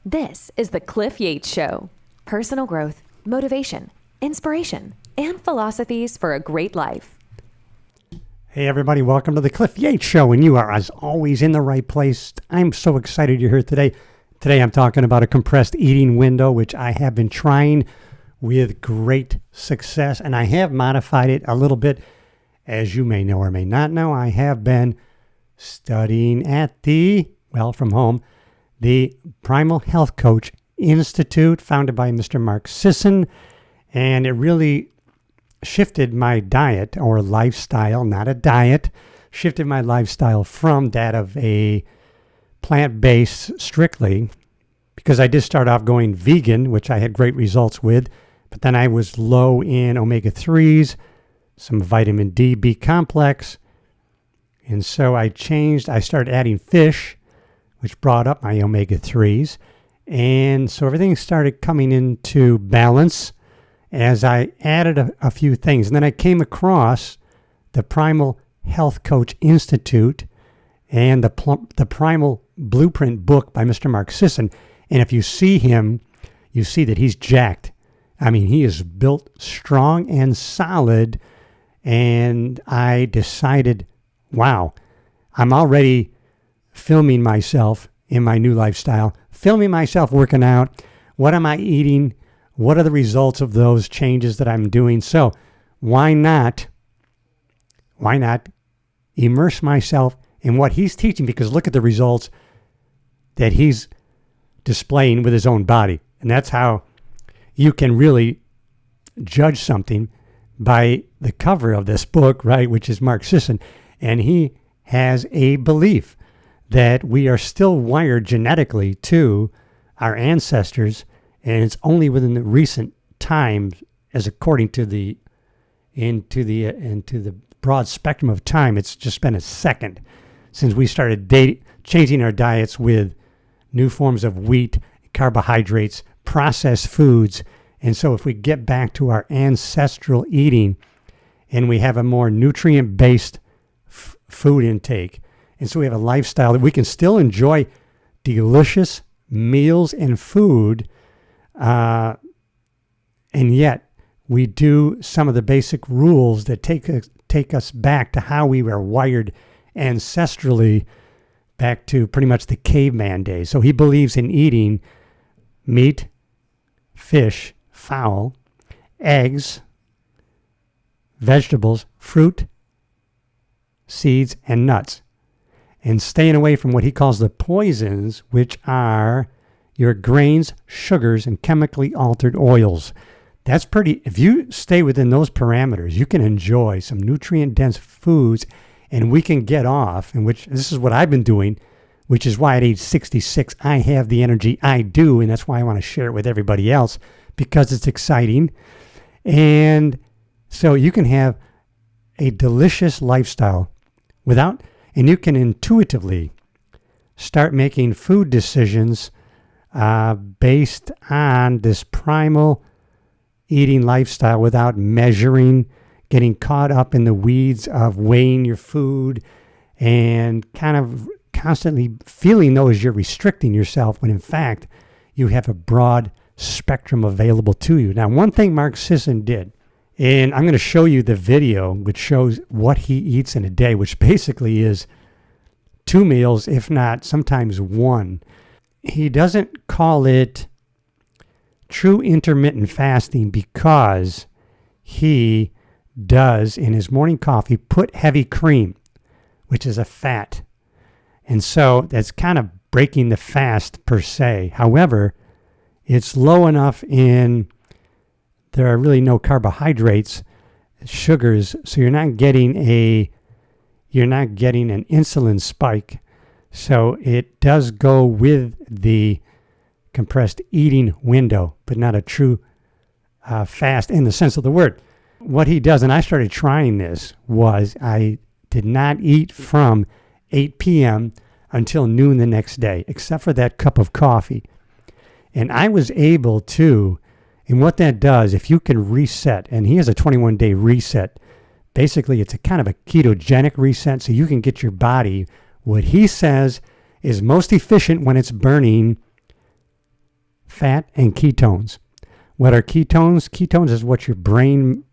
This is the Cliff Yates Show. Personal growth, motivation, inspiration, and philosophies for a great life. Hey everybody, welcome to the Cliff Yates Show, and you are, as always, in the right place. I'm so excited you're here today. Today I'm talking about a compressed eating window, which I have been trying with great success, and I have modified it a little bit. As you may know or may not know, I have been studying at from home, the Primal Health Coach Institute, founded by Mr. Mark Sisson, and it really shifted my diet or lifestyle, not a diet, shifted my lifestyle from that of a plant-based strictly, because I did start off going vegan, which I had great results with, but then I was low in omega-3s, some vitamin D, B complex, and so I started adding fish, which brought up my omega-3s, and so everything started coming into balance as I added a few things. And then I came across the Primal Health Coach Institute and the Primal Blueprint book by Mr. Mark Sisson. And if you see him, you see that he's jacked. I mean, he is built strong and solid. And I decided, wow, I'm already filming myself in my new lifestyle, filming myself working out. What am I eating? What are the results of those changes that I'm doing? So why not immerse myself in what he's teaching? Because look at the results that he's displaying with his own body. And that's how you can really judge something by the cover of this book, right, which is Mark Sisson. And he has a belief that we are still wired genetically to our ancestors, and it's only within the recent times, as according to the into the broad spectrum of time, it's just been a second since we started changing our diets with new forms of wheat, carbohydrates, processed foods. And so if we get back to our ancestral eating and we have a more nutrient-based food intake, and so we have a lifestyle that we can still enjoy delicious meals and food, and yet we do some of the basic rules that take us back to how we were wired ancestrally, back to pretty much the caveman days. So he believes in eating meat, fish, fowl, eggs, vegetables, fruit, seeds, and nuts, and staying away from what he calls the poisons, which are your grains, sugars, and chemically altered oils. That's if you stay within those parameters, you can enjoy some nutrient-dense foods, and we can get off, and this is what I've been doing, which is why at age 66, I have the energy I do, and that's why I want to share it with everybody else, because it's exciting. And so you can have a delicious lifestyle and you can intuitively start making food decisions based on this primal eating lifestyle without measuring, getting caught up in the weeds of weighing your food and kind of constantly feeling though as you're restricting yourself, when in fact you have a broad spectrum available to you. Now, one thing Mark Sisson did, and I'm going to show you the video which shows what he eats in a day, which basically is 2 meals, if not sometimes 1. He doesn't call it true intermittent fasting because he does, in his morning coffee, put heavy cream, which is a fat. And so that's kind of breaking the fast per se. However, it's low enough there are really no carbohydrates, sugars, so you're not getting an insulin spike. So it does go with the compressed eating window, but not a true fast in the sense of the word. What he does, and I started trying this, was I did not eat from 8 p.m. until noon the next day, except for that cup of coffee. And I was able to, and what that does, if you can reset, and he has a 21-day reset, basically it's a kind of a ketogenic reset, so you can get your body what he says is most efficient when it's burning fat, and ketones. What are ketones? Ketones is what your brain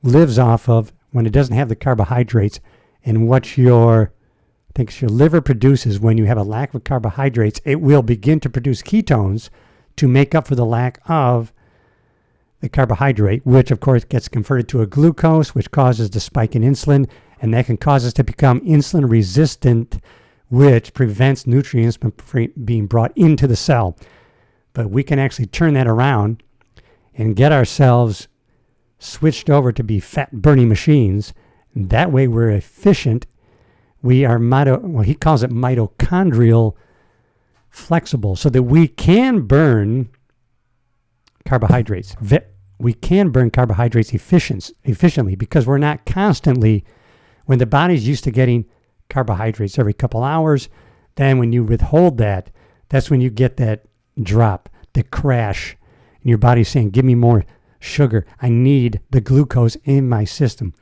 lives off of when it doesn't have the carbohydrates, and what your liver produces when you have a lack of carbohydrates. It will begin to produce ketones to make up for the lack of the carbohydrate, which of course gets converted to a glucose, which causes the spike in insulin, and that can cause us to become insulin resistant, which prevents nutrients from being brought into the cell. But we can actually turn that around and get ourselves switched over to be fat burning machines. That way we're efficient. We are he calls it mitochondrial flexible, so that we can burn carbohydrates. We can burn carbohydrates efficiently because we're not constantly, when the body's used to getting carbohydrates every couple hours, then when you withhold that, that's when you get that drop, the crash, and your body's saying, give me more sugar. I need the glucose in my system.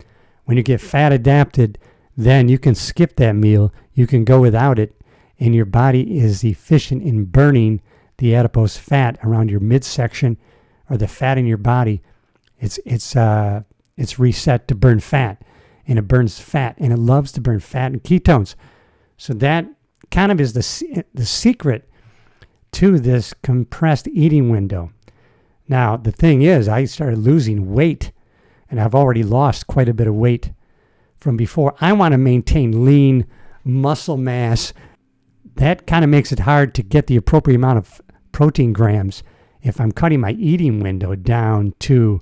When you get fat adapted, then you can skip that meal. You can go without it, and your body is efficient in burning the adipose fat around your midsection or the fat in your body. It's reset to burn fat, and it burns fat, and it loves to burn fat and ketones. So that kind of is the secret to this compressed eating window. Now, the thing is, I started losing weight, and I've already lost quite a bit of weight from before. I want to maintain lean muscle mass. That kind of makes it hard to get the appropriate amount of protein grams if I'm cutting my eating window down to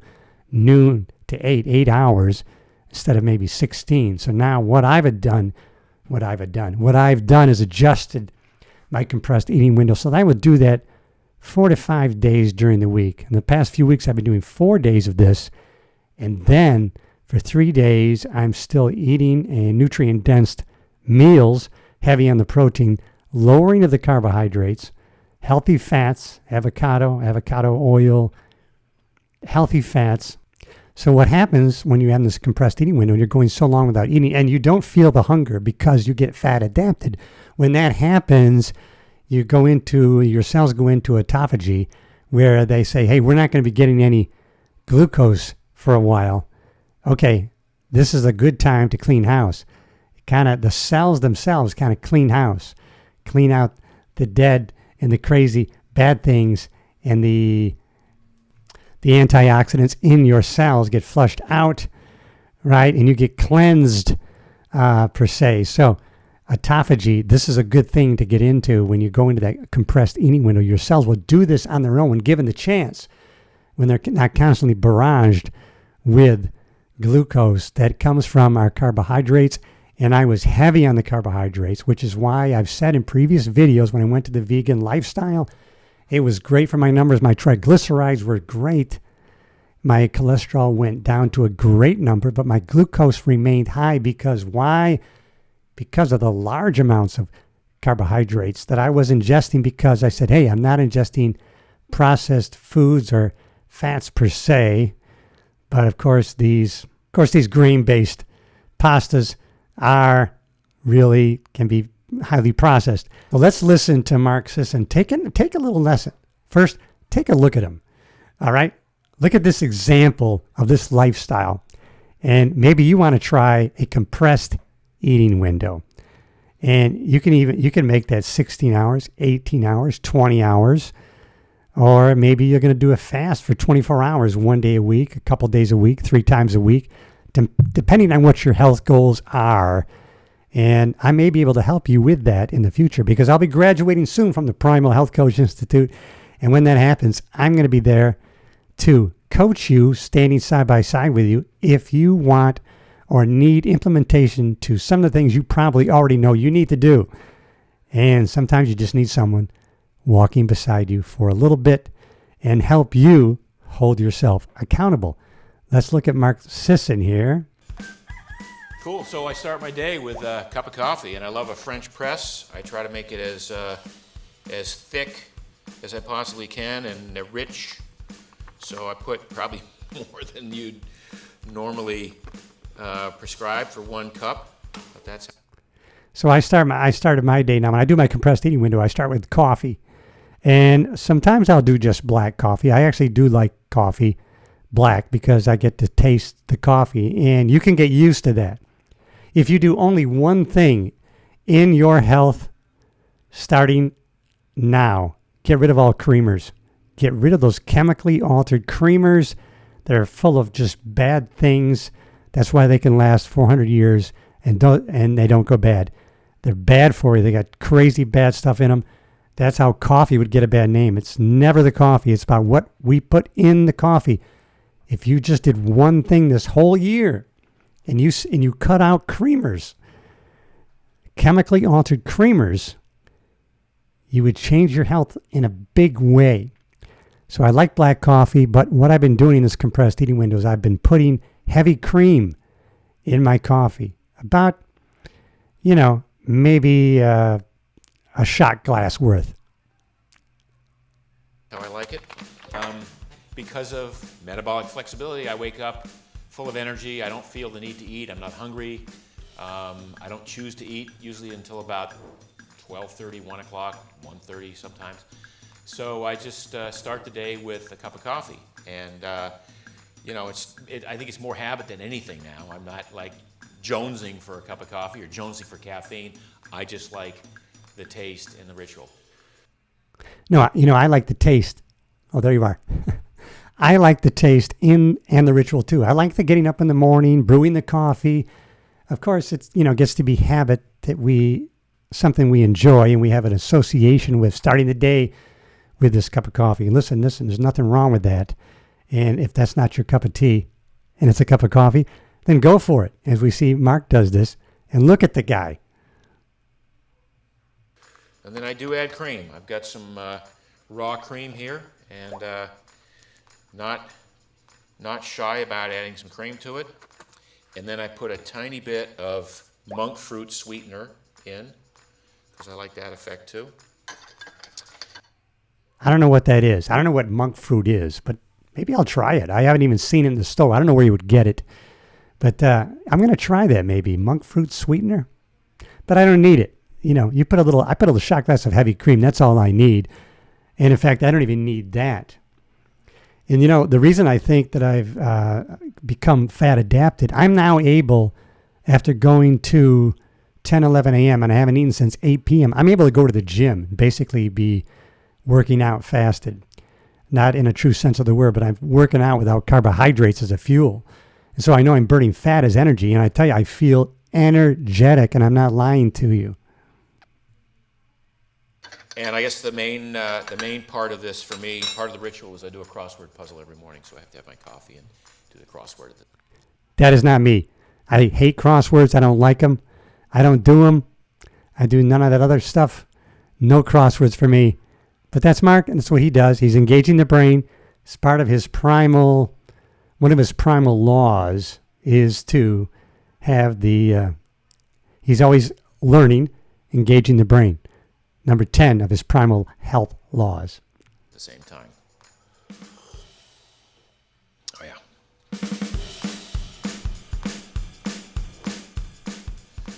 noon to 8 hours instead of maybe 16. So now what I've done is adjusted my compressed eating window. So I would do that 4 to 5 days during the week. In the past few weeks, I've been doing 4 days of this. And then for 3 days, I'm still eating a nutrient-dense meals, heavy on the protein, lowering of the carbohydrates, healthy fats, avocado oil, healthy fats. So what happens when you have this compressed eating window and you're going so long without eating and you don't feel the hunger because you get fat adapted? When that happens, your cells go into autophagy, where they say, hey, we're not going to be getting any glucose for a while. Okay, this is a good time to clean house. The cells themselves kind of clean house, clean out the dead and the crazy bad things, and the antioxidants in your cells get flushed out, right? And you get cleansed, per se. So autophagy, this is a good thing to get into when you go into that compressed eating window. Your cells will do this on their own when given the chance, when they're not constantly barraged with glucose that comes from our carbohydrates. And I was heavy on the carbohydrates, which is why I've said in previous videos when I went to the vegan lifestyle, it was great for my numbers. My triglycerides were great. My cholesterol went down to a great number, but my glucose remained high. Because why? Because of the large amounts of carbohydrates that I was ingesting, because I said, hey, I'm not ingesting processed foods or fats per se. But of course, these grain-based pastas can be highly processed. So let's listen to Mark Sisson. Take a little lesson. First, take a look at him. All right? Look at this example of this lifestyle. And maybe you want to try a compressed eating window. And you can make that 16 hours, 18 hours, 20 hours. Or maybe you're going to do a fast for 24 hours, 1 day a week, a couple days a week, 3 times a week, depending on what your health goals are. And I may be able to help you with that in the future, because I'll be graduating soon from the Primal Health Coach Institute. And when that happens, I'm going to be there to coach you, standing side by side with you, if you want or need implementation to some of the things you probably already know you need to do. And sometimes you just need someone walking beside you for a little bit and help you hold yourself accountable. Let's look at Mark Sisson here. Cool. So I start my day with a cup of coffee, and I love a French press. I try to make it as thick as I possibly can and rich. So I put probably more than you'd normally prescribe for 1 cup. But that's so I started my day now. When I do my compressed eating window, I start with coffee. And sometimes I'll do just black coffee. I actually do like coffee black because I get to taste the coffee, and you can get used to that. If you do only one thing in your health starting now, get rid of all creamers. Get rid of those chemically altered creamers that are full of just bad things. That's why they can last 400 years and they don't go bad. They're bad for you. They got crazy bad stuff in them. That's how coffee would get a bad name. It's never the coffee. It's about what we put in the coffee. If you just did one thing this whole year and you cut out creamers, chemically altered creamers, you would change your health in a big way. So I like black coffee, but what I've been doing in this compressed eating window is I've been putting heavy cream in my coffee. About, maybe a shot glass worth. How I like it. Because of metabolic flexibility, I wake up full of energy. I don't feel the need to eat. I'm not hungry. I don't choose to eat usually until about 12:30, 1 o'clock, 1:30 sometimes. So I just start the day with a cup of coffee. And, I think it's more habit than anything now. I'm not like jonesing for a cup of coffee or jonesing for caffeine. I just like the taste and the ritual. No, I like the taste. Oh, there you are. I like the taste and the ritual too. I like the getting up in the morning, brewing the coffee. Of course, it's, gets to be habit that something we enjoy and we have an association with starting the day with this cup of coffee. Listen, there's nothing wrong with that. And if that's not your cup of tea and it's a cup of coffee, then go for it. As we see, Mark does this, and look at the guy. And then I do add cream. I've got some raw cream here, and not shy about adding some cream to it. And then I put a tiny bit of monk fruit sweetener in, because I like that effect too. I don't know what that is. I don't know what monk fruit is, but maybe I'll try it. I haven't even seen it in the store. I don't know where you would get it. But I'm going to try that maybe, monk fruit sweetener. But I don't need it. I put a little shot glass of heavy cream. That's all I need. And in fact, I don't even need that. And the reason I think that I've become fat adapted, I'm now able, after going to 10, 11 a.m., and I haven't eaten since 8 p.m., I'm able to go to the gym, basically be working out fasted. Not in a true sense of the word, but I'm working out without carbohydrates as a fuel. And so I know I'm burning fat as energy, and I tell you, I feel energetic, and I'm not lying to you. And I guess the main part of this for me, part of the ritual, is I do a crossword puzzle every morning, so I have to have my coffee and do the crossword. That is not me. I hate crosswords. I don't like them. I don't do them. I do none of that other stuff. No crosswords for me. But that's Mark, and that's what he does. He's engaging the brain. It's part of his one of his primal laws is to have he's always learning, engaging the brain. Number 10 of his primal health laws. At the same time. Oh, yeah.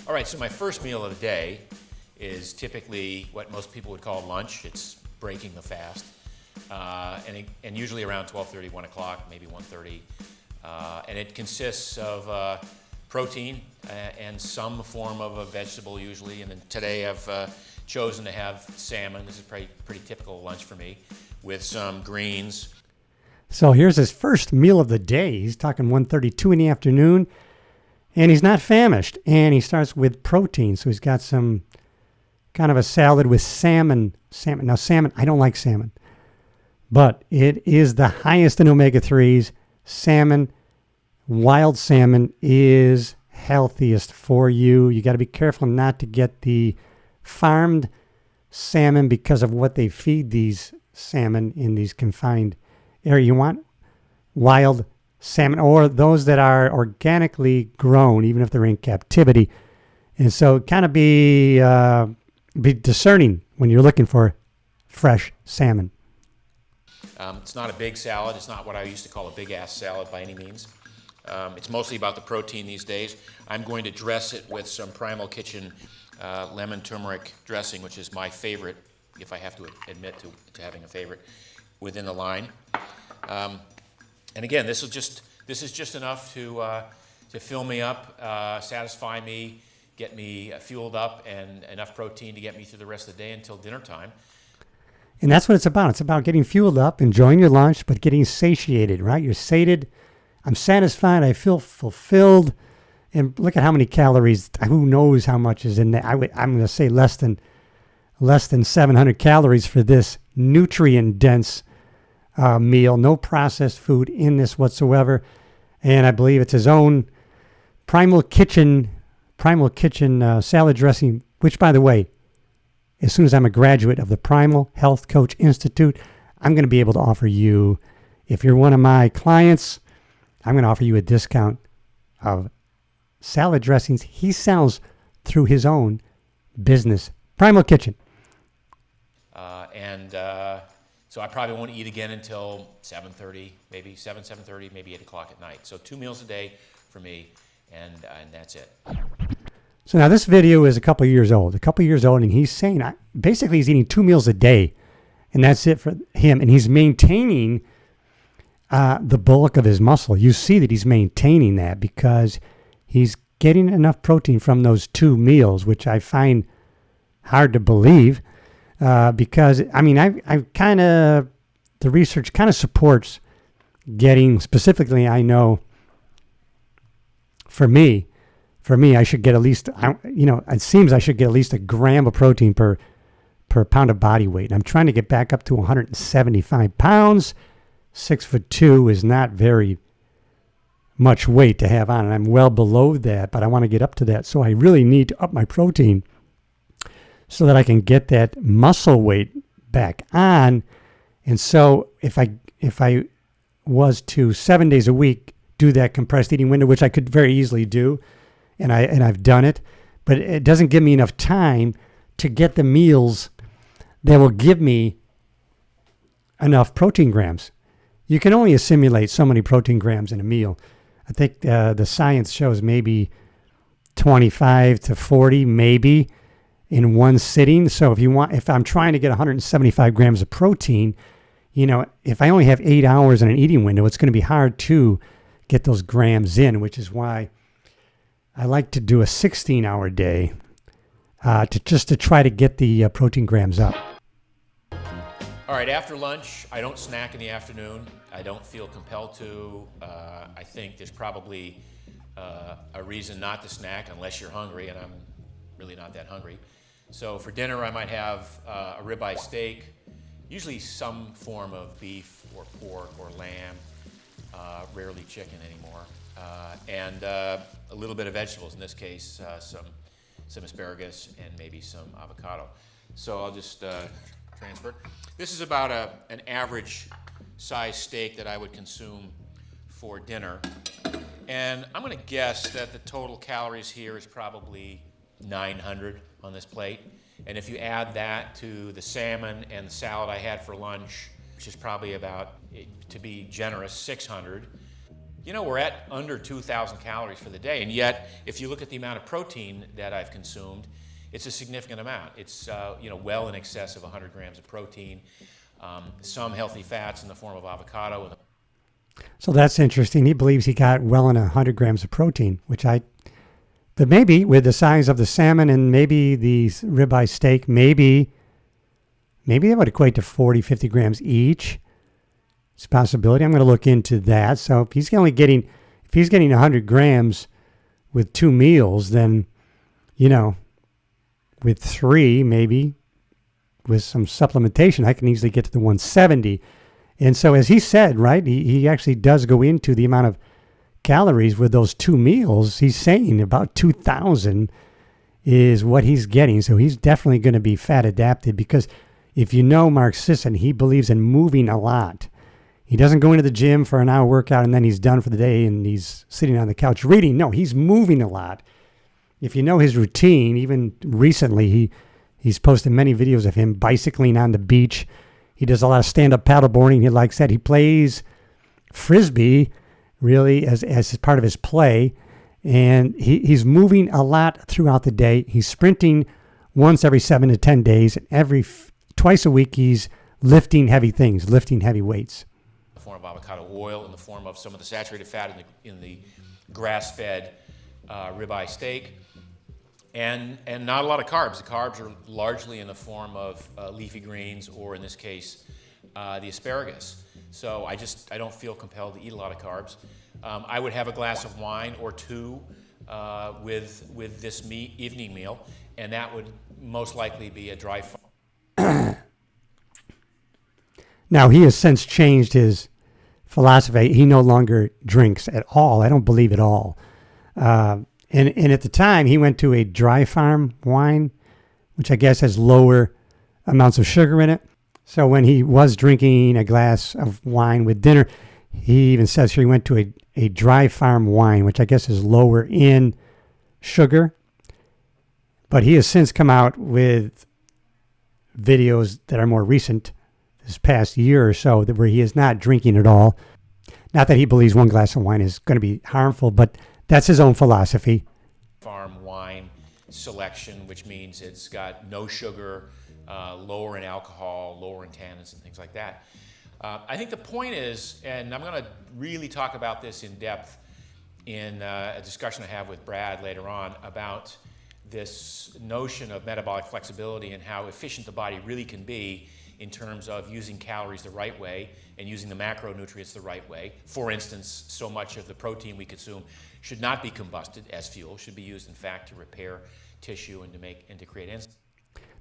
All right, so my first meal of the day is typically what most people would call lunch. It's breaking the fast. And usually around 12:30, 1 o'clock, maybe 1:30. And it consists of protein and some form of a vegetable usually. And then today I've chosen to have salmon. This is pretty typical lunch for me, with some greens. So here's his first meal of the day. He's talking 1:32 in the afternoon, and he's not famished. And he starts with protein. So he's got some kind of a salad with salmon. Now, salmon, I don't like salmon, but it is the highest in omega-3s. Salmon, wild salmon, is healthiest for you. You got to be careful not to get the farmed salmon because of what they feed these salmon in these confined areas. You want wild salmon, or those that are organically grown, even if they're in captivity. And so kind of be discerning when you're looking for fresh salmon. It's not a big salad. It's not what I used to call a big-ass salad by any means. It's mostly about the protein these days. I'm going to dress it with some Primal Kitchen lemon turmeric dressing, which is my favorite if I have to admit to having a favorite within the line. And again, this is just enough to fill me up, satisfy me, get me fueled up, and enough protein to get me through the rest of the day until dinner time. And that's what it's about. It's about getting fueled up, enjoying your lunch, but getting satiated, right? You're sated. I'm satisfied. I feel fulfilled. And look at how many calories. Who knows how much is in there? I'm going to say less than 700 calories for this nutrient-dense meal. No processed food in this whatsoever. And I believe it's his own Primal Kitchen salad dressing, which, by the way, as soon as I'm a graduate of the Primal Health Coach Institute, I'm going to be able to offer you, if you're one of my clients, I'm going to offer you a discount of salad dressings he sells through his own business, Primal Kitchen. So I probably won't eat again until 7:30, maybe 7:30, maybe 8 o'clock at night. So 2 meals a day for me, and that's it. So now this video is a couple years old, and he's saying, basically he's eating 2 meals a day, and that's it for him. And he's maintaining the bulk of his muscle. You see that he's maintaining that because he's getting enough protein from those 2 meals, which I find hard to believe because, I mean, the research kind of supports getting, specifically, I know, for me, I should get at least, it seems I should get at least a gram of protein per pound of body weight. And I'm trying to get back up to 175 pounds. 6'2" is not very much weight to have on, and I'm well below that, but I want to get up to that. So I really need to up my protein so that I can get that muscle weight back on. And so if I was to 7 days a week do that compressed eating window, which I could very easily do, and I've done it, but it doesn't give me enough time to get the meals that will give me enough protein grams. You can only assimilate so many protein grams in a meal. I think the science shows maybe 25 to 40, maybe, in one sitting. So if I'm trying to get 175 grams of protein, if I only have 8 hours in an eating window, it's going to be hard to get those grams in, which is why I like to do a 16-hour day to try to get the protein grams up. All right, after lunch, I don't snack in the afternoon. I don't feel compelled to. I think there's probably a reason not to snack unless you're hungry, and I'm really not that hungry. So for dinner, I might have a ribeye steak, usually some form of beef or pork or lamb, rarely chicken anymore, and a little bit of vegetables, in this case, some asparagus and maybe some avocado. So I'll just transfer. This is about an average size steak that I would consume for dinner. And I'm going to guess that the total calories here is probably 900 on this plate. And if you add that to the salmon and the salad I had for lunch, which is probably about, to be generous, 600, we're at under 2,000 calories for the day. And yet, if you look at the amount of protein that I've consumed, it's a significant amount. It's well in excess of 100 grams of protein, some healthy fats in the form of avocado. So that's interesting. He believes he got well in 100 grams of protein, but maybe with the size of the salmon and maybe the ribeye steak, maybe that would equate to 40, 50 grams each. It's a possibility. I'm going to look into that. So if he's getting 100 grams with 2 meals, then, with 3, maybe with some supplementation, I can easily get to the 170. And so as he said, right, he actually does go into the amount of calories with those 2 meals. He's saying about 2,000 is what he's getting. So he's definitely going to be fat adapted, because if you know Mark Sisson, he believes in moving a lot. He doesn't go into the gym for an hour workout and then he's done for the day and he's sitting on the couch reading. No, he's moving a lot. If you know his routine, even recently, he's posted many videos of him bicycling on the beach. He does a lot of stand-up paddleboarding. He likes that. He plays Frisbee, really, as part of his play. And he's moving a lot throughout the day. He's sprinting once every 7 to 10 days. And every twice a week he's lifting heavy things, lifting heavy weights. In the form of avocado oil, in the form of some of the saturated fat in the grass-fed ribeye steak, and not a lot of carbs. The carbs are largely in the form of leafy greens, or in this case, the asparagus. So I don't feel compelled to eat a lot of carbs. I would have a glass of wine or two with this evening meal, and that would most likely be a dry farm. Now, he has since changed his philosophy. He no longer drinks at all. I don't believe at all. And at the time, he went to a dry farm wine, which I guess has lower amounts of sugar in it. So when he was drinking a glass of wine with dinner, he even says here he went to a dry farm wine, which I guess is lower in sugar. But he has since come out with videos that are more recent, this past year or so, where he is not drinking at all. Not that he believes one glass of wine is going to be harmful, but that's his own philosophy. Farm wine selection, which means it's got no sugar, lower in alcohol, lower in tannins, and things like that. I think the point is, and I'm going to really talk about this in depth in a discussion I have with Brad later on about this notion of metabolic flexibility and how efficient the body really can be in terms of using calories the right way and using the macronutrients the right way. For instance, so much of the protein we consume should not be combusted as fuel, should be used in fact to repair tissue and to create enzymes.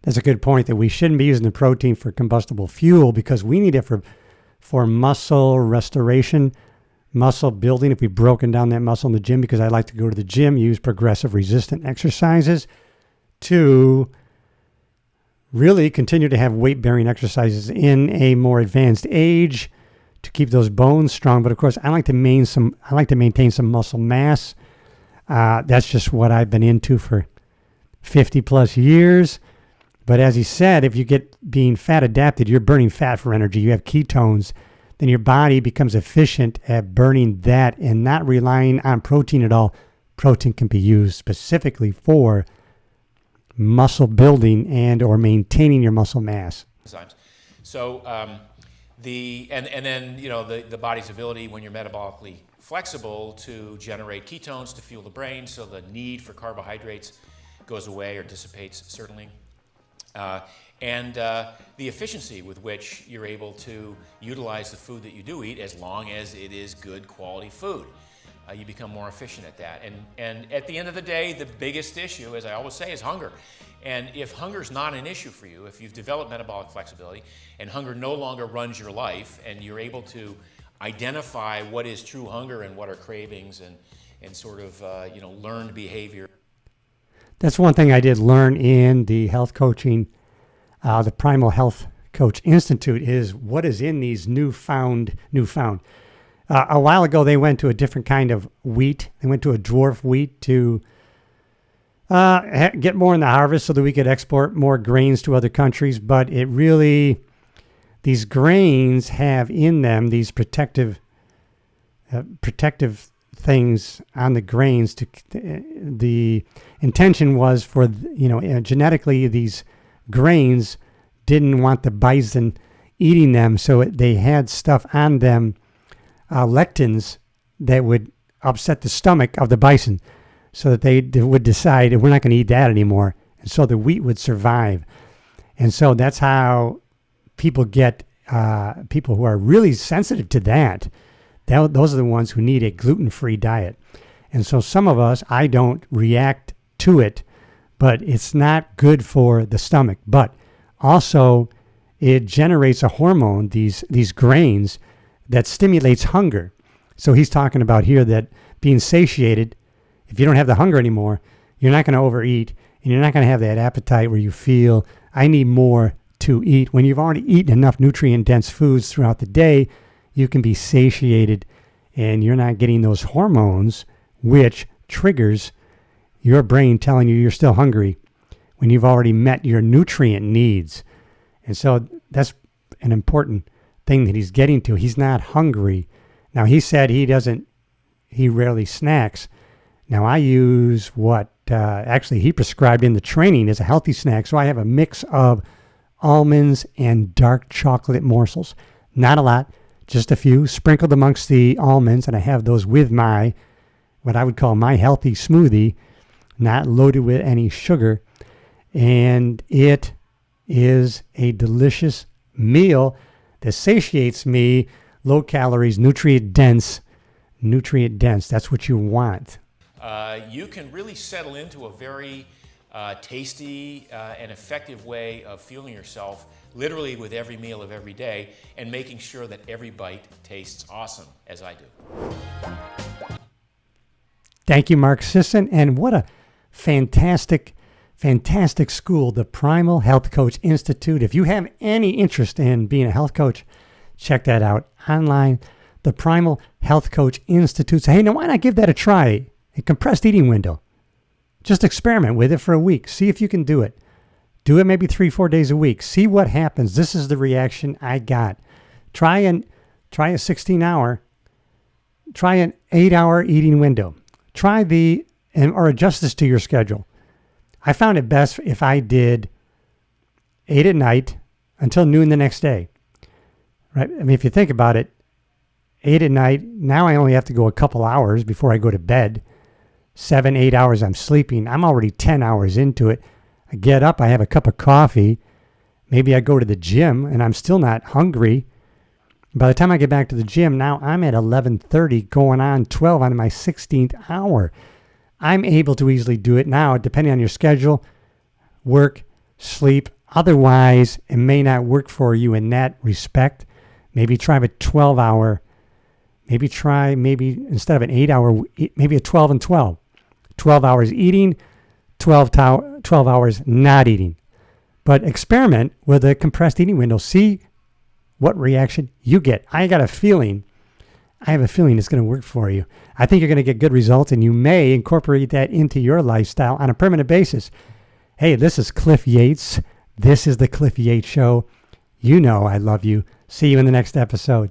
That's a good point, that we shouldn't be using the protein for combustible fuel because we need it for muscle restoration, muscle building. If we've broken down that muscle in the gym, because I like to go to the gym, use progressive resistant exercises to really continue to have weight-bearing exercises in a more advanced age to keep those bones strong. But of course, I like to maintain some muscle mass. That's just what I've been into for 50 plus years. But as he said, if you get being fat adapted, you're burning fat for energy. You have ketones, then your body becomes efficient at burning that and not relying on protein at all. Protein can be used specifically for muscle building and or maintaining your muscle mass. So then the body's ability, when you're metabolically flexible, to generate ketones to fuel the brain, so the need for carbohydrates goes away or dissipates certainly. And the efficiency with which you're able to utilize the food that you do eat, as long as it is good quality food. You become more efficient at that. And at the end of the day, the biggest issue, as I always say, is hunger. And if hunger is not an issue for you, if you've developed metabolic flexibility and hunger no longer runs your life, and you're able to identify what is true hunger and what are cravings and sort of learned behavior. That's one thing I did learn in the health coaching, the Primal Health Coach Institute, is what is in these newfound. A while ago, they went to a different kind of wheat. They went to a dwarf wheat to get more in the harvest so that we could export more grains to other countries. But these grains have in them these protective things on the grains. The intention was for, genetically, these grains didn't want the bison eating them, so they had stuff on them, lectins, that would upset the stomach of the bison, so that they would decide we're not going to eat that anymore, and so the wheat would survive. And so that's how people get people who are really sensitive to that. Those are the ones who need a gluten-free diet. And so some of us, I don't react to it, but it's not good for the stomach. But also, it generates a hormone, these grains, that stimulates hunger. So he's talking about here that being satiated, if you don't have the hunger anymore, you're not going to overeat, and you're not going to have that appetite where you feel, I need more to eat. When you've already eaten enough nutrient-dense foods throughout the day, you can be satiated, and you're not getting those hormones, which triggers your brain telling you you're still hungry when you've already met your nutrient needs. And so that's an important thing that he's getting to. He's not hungry. Now, he said he rarely snacks. Now, I use what actually he prescribed in the training as a healthy snack. So I have a mix of almonds and dark chocolate morsels. Not a lot, just a few sprinkled amongst the almonds, and I have those with my, what I would call my healthy smoothie, not loaded with any sugar. And it is a delicious meal that satiates me, low calories, nutrient dense. That's what you want. You can really settle into a very tasty and effective way of fueling yourself, literally with every meal of every day, and making sure that every bite tastes awesome, as I do. Thank you, Mark Sisson. And what a fantastic school, the Primal Health Coach Institute. If you have any interest in being a health coach, check that out online. The Primal Health Coach Institute. So, hey, now why not give that a try? A compressed eating window. Just experiment with it for a week. See if you can do it. Do it maybe 3-4 days a week. See what happens. This is the reaction I got. Try a 16-hour, try an 8-hour eating window. Try or adjust this to your schedule. I found it best if I did 8 at night until noon the next day. Right? I mean, if you think about it, 8 at night, now I only have to go a couple hours before I go to bed. 7-8 hours I'm sleeping. I'm already 10 hours into it. I get up, I have a cup of coffee. Maybe I go to the gym and I'm still not hungry. By the time I get back to the gym, now I'm at 11:30 going on 12 on my 16th hour. I'm able to easily do it now, depending on your schedule, work, sleep. Otherwise, it may not work for you in that respect. Maybe try a 12-hour. Maybe instead of an 8-hour, maybe a 12 and 12. 12 hours eating, 12 hours not eating. But experiment with a compressed eating window. See what reaction you get. I have a feeling it's going to work for you. I think you're going to get good results, and you may incorporate that into your lifestyle on a permanent basis. Hey, this is Cliff Yates. This is the Cliff Yates Show. You know I love you. See you in the next episode.